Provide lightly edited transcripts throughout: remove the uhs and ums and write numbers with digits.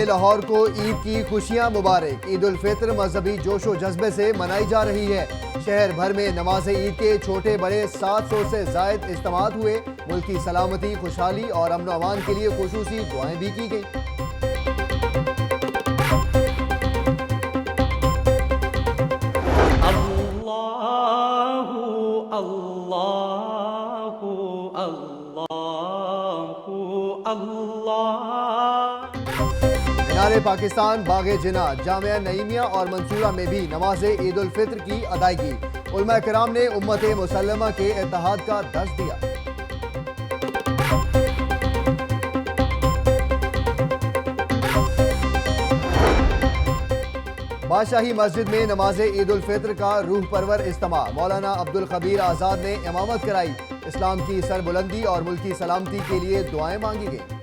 लाहौर को ईद की खुशियां मुबारक। ईद उल फित्र मजहबी जोशो जज्बे से मनाई जा रही है। शहर भर में नमाज ईद के छोटे बड़े 700 से जायद इज्तिमात हुए। मुल्क की सलामती, खुशहाली और अमन अमान के लिए खुसूसी दुआएं भी की गई। मीनारे पाकिस्तान, बागे जिना, जामिया नईमिया और मंसूरा में भी नमाज ईद उल फित्र की अदायगी। उलमा किराम ने उम्मत मुसल्लमा के इत्तेहाद का दर्ज दिया। बादशाही मस्जिद में नमाज ईद उल फित्र का रूह परवर इज्तिमा। मौलाना अब्दुल खबीर आजाद ने इमामत कराई। इस्लाम की सरबुलंदी और मुल्क की सलामती के लिए दुआएं मांगी गई।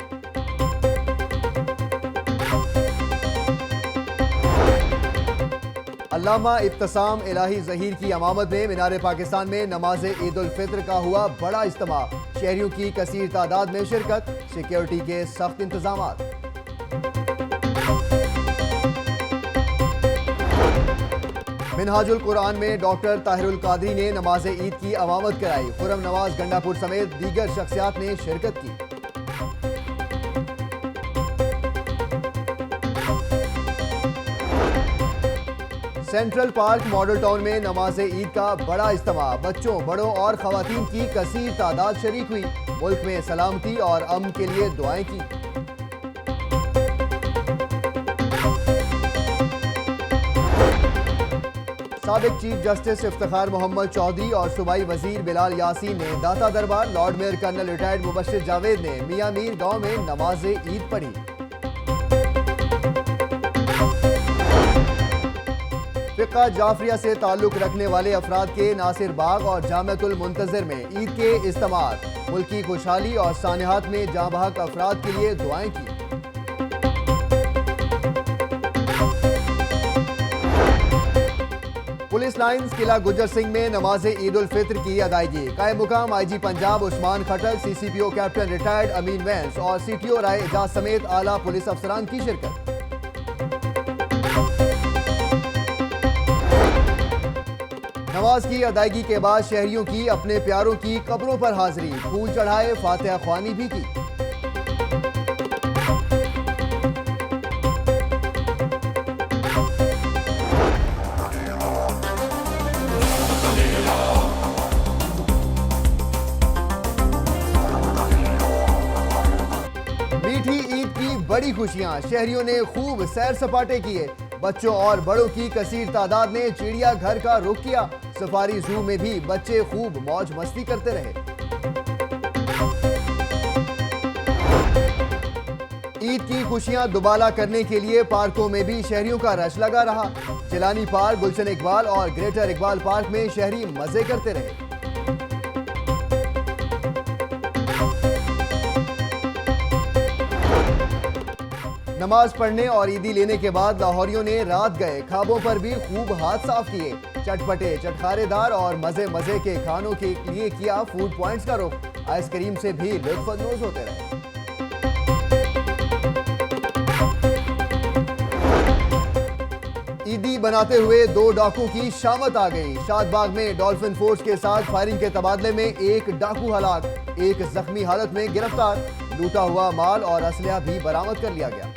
अल्लामा इब्तिसाम इलाही ज़हीर की अमामत में मीनारे पाकिस्तान में नमाज ईद उल फित्र का हुआ बड़ा इज्तिमा। शहरियों की कसीर तादाद में शिरकत, सिक्योरिटी के सख्त इंतजामात। मिनहाजुल कुरान में डॉक्टर ताहिरुल कादरी ने नमाज ईद की अमामत कराई। खुरम नवाज गंडापुर समेत दीगर शख्सियात ने शिरकत की। सेंट्रल पार्क मॉडल टाउन में नमाज ईद का बड़ा इज्तिमा। बच्चों, बड़ों और खवातीन की कसीर तादाद शरीक हुई। मुल्क में सलामती और अमन के लिए दुआएं की। साबिक चीफ जस्टिस इफ्तिखार मोहम्मद चौधरी और सूबाई वजीर बिलाल यासीन ने Data Darbar, lord mayor colonel retired Mubashir Javed ने मियां मीर गांव में नमाज ईद पढ़ी। फिक़ा जाफरिया से ताल्लुक रखने वाले अफराद के नासिर बाग और जामिअतुल मुंतज़िर में ईद के इज्तिमात। मुल्क की खुशहाली और सानिहात में जाँ बहक अफराद के लिए दुआएं की। पुलिस लाइन्स किला गुज्जर सिंह में नमाज ईद उल फित्र की अदायगी। कायम मुकाम आईजी पंजाब उस्मान खटक, सीसीपीओ कैप्टन रिटायर्ड अमीन वैंस और सीटीओ राय एजाज समेत आला पुलिस अफसरान की शिरकत। नमाज की अदायगी के बाद शहरियों की अपने प्यारों की कब्रों पर हाजिरी, फूल चढ़ाए, फातिहा ख्वानी भी की। मीठी ईद की बड़ी खुशियां, शहरियों ने खूब सैर सपाटे किए। बच्चों और बड़ों की कसीर तादाद ने चिड़िया घर का रुख किया। सफारी जू में भी बच्चे खूब मौज मस्ती करते रहे। ईद की खुशियां दुबाला करने के लिए पार्कों में भी शहरियों का रश लगा रहा। जिलानी पार्क, गुलशन इकबाल और ग्रेटर इकबाल पार्क में शहरी मजे करते रहे। नमाज पढ़ने और ईदी लेने के बाद लाहौरियों ने रात गए ख्वाबों पर भी खूब हाथ साफ किए। चटपटे, चटखारेदार और मजे मजे के खानों के लिए किया फूड पॉइंट्स का रुख। आइसक्रीम से भी लुत्फ अंदोज होते रहे। ईदी बनाते हुए 2 डाकुओं की शामत आ गई। शादबाग में डॉल्फिन फोर्स के साथ फायरिंग के तबादले में एक डाकू हलाक, एक जख्मी हालत में गिरफ्तार। लूटा हुआ माल और असलहा भी बरामद कर लिया गया।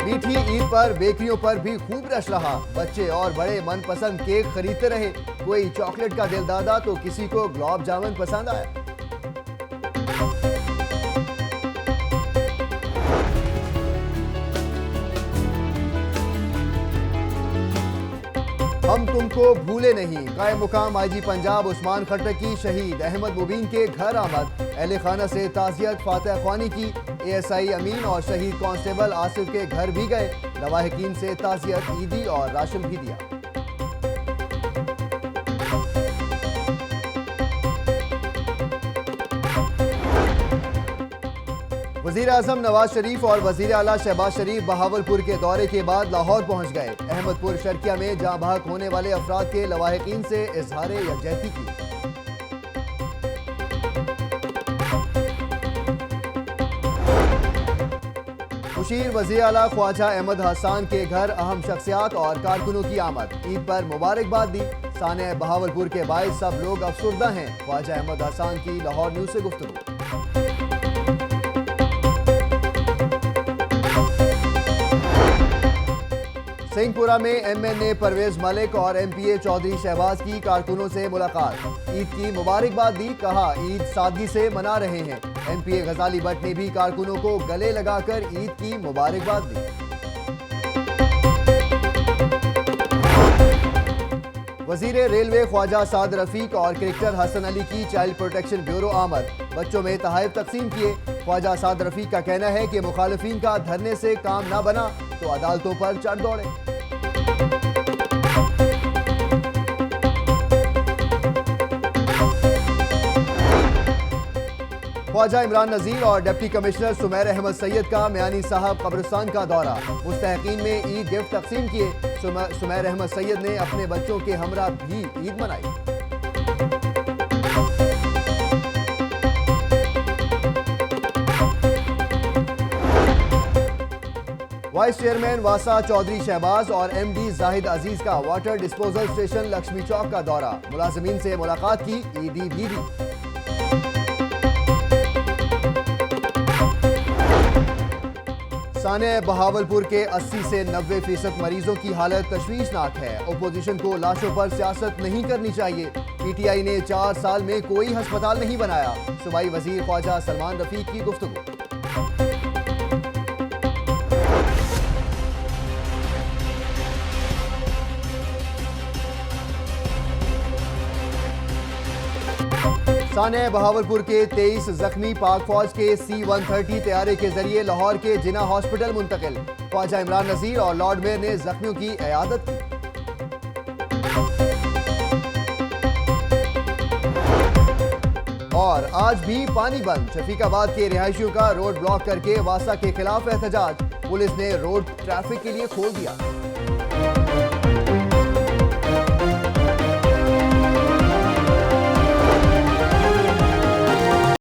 मीठी ईद पर बेकरियों पर भी खूब रश रहा। बच्चे और बड़े मनपसंद केक खरीदते रहे। कोई चॉकलेट का दिलदादा तो किसी को गुलाब जामुन पसंद आया। हम तुमको भूले नहीं। कायम मुकाम आईजी पंजाब उस्मान खट्टक की शहीद अहमद मुबीन के घर आमद। अहले खाना से ताज़ियत, फातिहा ख्वानी की। एएसआई अमीन और शहीद कांस्टेबल आसिफ के घर भी गए। लवाहिकीन से ताज़ियत, ईदी और राशन भी दिया। वजीर आजम नवाज शरीफ और वजीर आला शहबाज शरीफ बहावलपुर के दौरे के बाद लाहौर पहुंच गए। अहमदपुर शर्किया में जहां बहक होने वाले अफराद के लवाहिकीन से इजहार यकजहती की। मुशीर वज़ीर आला ख्वाजा अहमद हसन के घर अहम शख्सियात और कारकुनों की आमद। ईद पर मुबारकबाद दी। साने बहावलपुर के बायस सब लोग अफसुर्दा हैं। ख्वाजा अहमद हसन की लाहौर न्यूज़ से गुफ्तगू। सिंहपुरा में एमएनए परवेज मलिक और एमपीए चौधरी शहबाज की कारकुनों से मुलाकात। ईद की मुबारकबाद दी। कहा ईद सादगी से मना रहे हैं। एमपीए गजाली भट्ट ने भी कारकुनों को गले लगाकर ईद की मुबारकबाद दी। वजीर रेलवे ख्वाजा साद रफीक और क्रिकेटर हसन अली की चाइल्ड प्रोटेक्शन ब्यूरो आमद। बच्चों में तोहफे तकसीम किए। ख्वाजा साद रफीक का कहना है कि मुखालिफिन का धरने से काम ना बना तो अदालतों पर चढ़ दौड़े। ख्वाजा इमरान नजीर और डिप्टी कमिश्नर सुमैर अहमद सैयद का मियानी साहब कब्रिस्तान का दौरा। मुस्तहकीन में ईद गिफ्ट तकसीम किए। सुमैर अहमद सैयद ने अपने बच्चों के हमरा भी ईद मनाई। वाइस चेयरमैन वासा चौधरी शहबाज और एमडी जाहिद अजीज का वाटर डिस्पोजल स्टेशन लक्ष्मी चौक का दौरा। मुलाजिमीन से मुलाकात की। ईदी भी दी। साने बहावलपुर के 80 से 90% मरीजों की हालत तशवीशनाक है। अपोजिशन को लाशों पर सियासत नहीं करनी चाहिए। पीटीआई ने 4 साल में कोई अस्पताल नहीं बनाया। सूबाई वजीर ख्वाजा सलमान रफीक की गुफ्तगू। साने बहावलपुर के 23 जख्मी पाक फौज के C-130 तैयारे के जरिए लाहौर के जिना हॉस्पिटल मुंतकिल। ख्वाजा इमरान नजीर और लॉर्ड मेयर ने जख्मियों की इयादत की। और आज भी पानी बंद। शफीकाबाद के रिहायशियों का रोड ब्लॉक करके वासा के खिलाफ एहतजाज। पुलिस ने रोड ट्रैफिक के लिए खोल दिया।